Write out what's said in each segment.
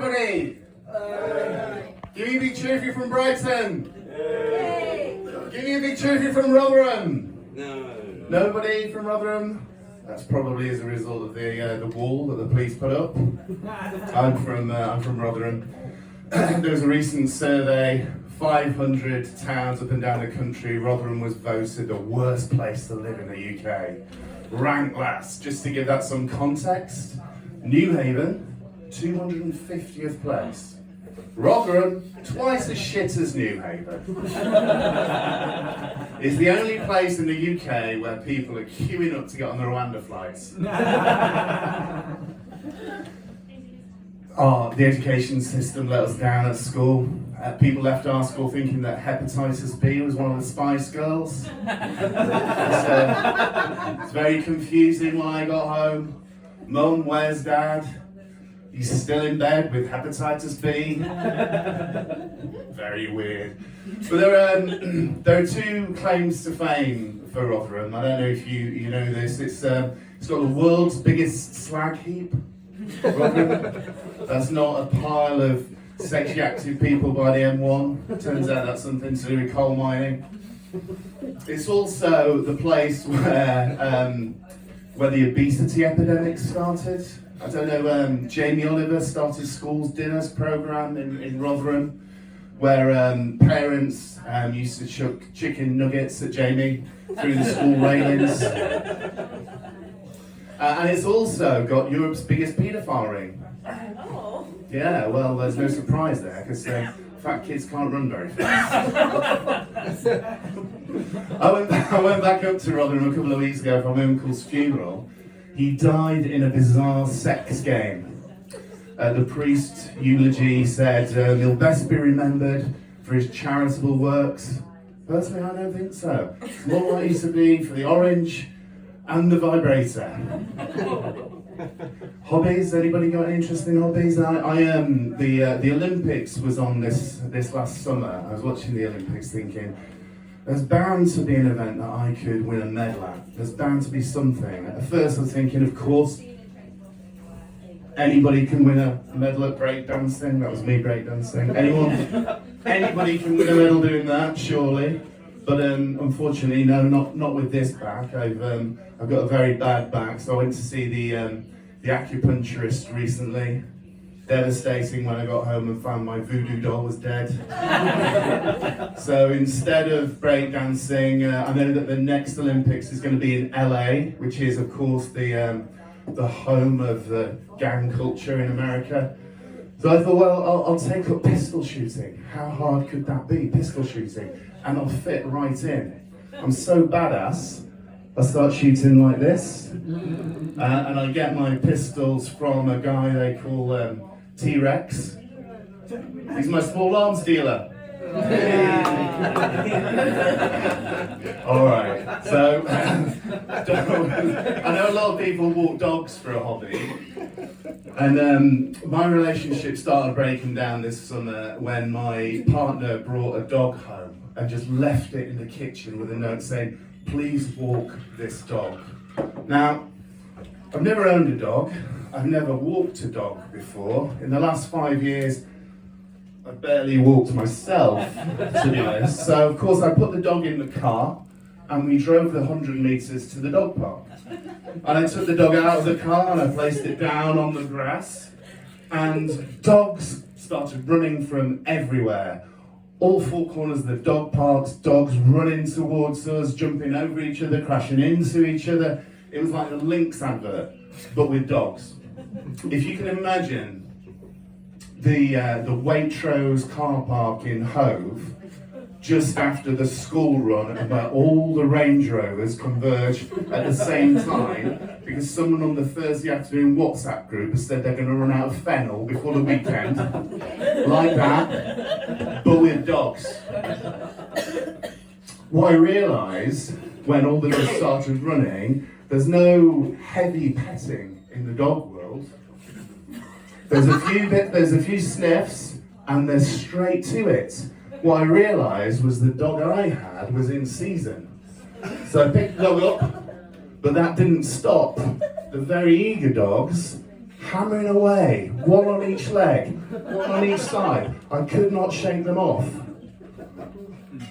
everybody! Give me a big cheer if you're from Brighton! Give me a big cheer if you're from Rotherham! No. Nobody from Rotherham? That's probably as a result of the wall that the police put up. I'm from Rotherham. There was a recent survey, 500 towns up and down the country. Rotherham was voted the worst place to live in the UK. Ranked last. Just to give that some context, New Haven, 250th place. Rotherham, twice as shit as New Haven. It's the only place in the UK where people are queuing up to get on the Rwanda flights. The education system let us down at school. People left our school thinking that hepatitis B was one of the Spice Girls. It's very confusing when I got home. Mum, where's Dad? He's still in bed with hepatitis B. Very weird. But there are two claims to fame for Rotherham. I don't know if you know this. It's got the world's biggest slag heap. Rotherham. That's not a pile of sexually active people by the M1. Turns out that's something to do with coal mining. It's also the place where the obesity epidemic started. I don't know, Jamie Oliver started Schools Dinners programme in Rotherham, where parents used to chuck chicken nuggets at Jamie through the school railings. And it's also got Europe's biggest paedophile ring. Oh. Yeah, well, there's no surprise there, because fat kids can't run very fast. I went back up to Rotherham a couple of weeks ago for my uncle's funeral. He died in a bizarre sex game. The priest's eulogy said he'll best be remembered for his charitable works. Personally, I don't think so. It's more likely to be for the orange and the vibrator. Hobbies? Anybody got any interesting hobbies? The Olympics was on this last summer. I was watching the Olympics thinking, there's bound to be an event that I could win a medal at. There's bound to be something. At first I was thinking, of course, anybody can win a medal at breakdancing. That was me breakdancing. Anybody can win a medal doing that, surely. But unfortunately, no, not with this back. I've got a very bad back, so I went to see the acupuncturist recently. Devastating when I got home and found my voodoo doll was dead. So instead of breakdancing, I know that the next Olympics is going to be in LA, which is of course the home of the gang culture in America. So I thought, well, I'll take up pistol shooting. How hard could that be, pistol shooting? And I'll fit right in. I'm so badass, I start shooting like this. And I get my pistols from a guy they call T-Rex. He's my small arms dealer. Alright, so I know a lot of people walk dogs for a hobby. And my relationship started breaking down this summer when my partner brought a dog home and just left it in the kitchen with a note saying, please walk this dog. Now, I've never owned a dog. I've never walked a dog before. In the last 5 years, I barely walked myself, to be honest. So, of course, I put the dog in the car and we drove the 100 metres to the dog park. And I took the dog out of the car and I placed it down on the grass. And dogs started running from everywhere. All four corners of the dog parks, dogs running towards us, jumping over each other, crashing into each other. It was like a Lynx advert, but with dogs. If you can imagine the Waitrose car park in Hove, just after the school run, and where all the Range Rovers converge at the same time, because someone on the Thursday afternoon WhatsApp group has said they're going to run out of fennel before the weekend. Like that, but with dogs. What I realised when all the dogs started running, there's no heavy petting in the dog world. There's a few sniffs, and they're straight to it. What I realised was the dog I had was in season. So I picked the dog up, but that didn't stop the very eager dogs hammering away, one on each leg, one on each side. I could not shake them off.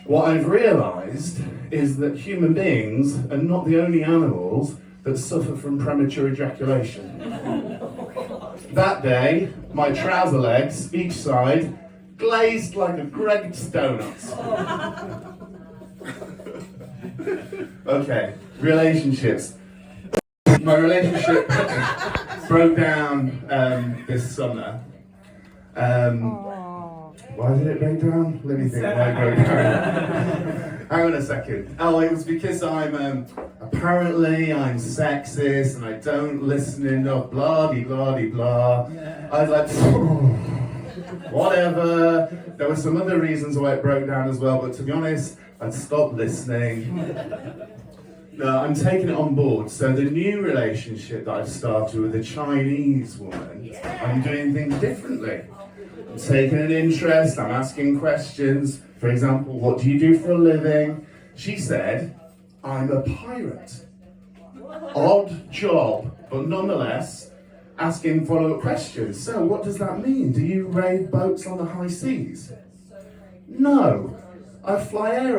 What I've realised is that human beings are not the only animals that suffer from premature ejaculation. That day, my trouser legs, each side, glazed like a Greggs donuts. Okay, relationships. My relationship broke down this summer. Why did it break down? Let me think why it broke down. Hang on a second. Oh, it was because I'm sexist and I don't listen enough, blah de blah de blah. I was like, whatever. There were some other reasons why it broke down as well, but to be honest, I'd stopped listening. No, I'm taking it on board. So the new relationship that I've started with a Chinese woman, I'm doing things differently. I'm taking an interest, I'm asking questions. For example, what do you do for a living? She said, I'm a pirate. Odd job, but nonetheless, asking follow-up questions. So what does that mean? Do you raid boats on the high seas? No, I fly aeroplanes.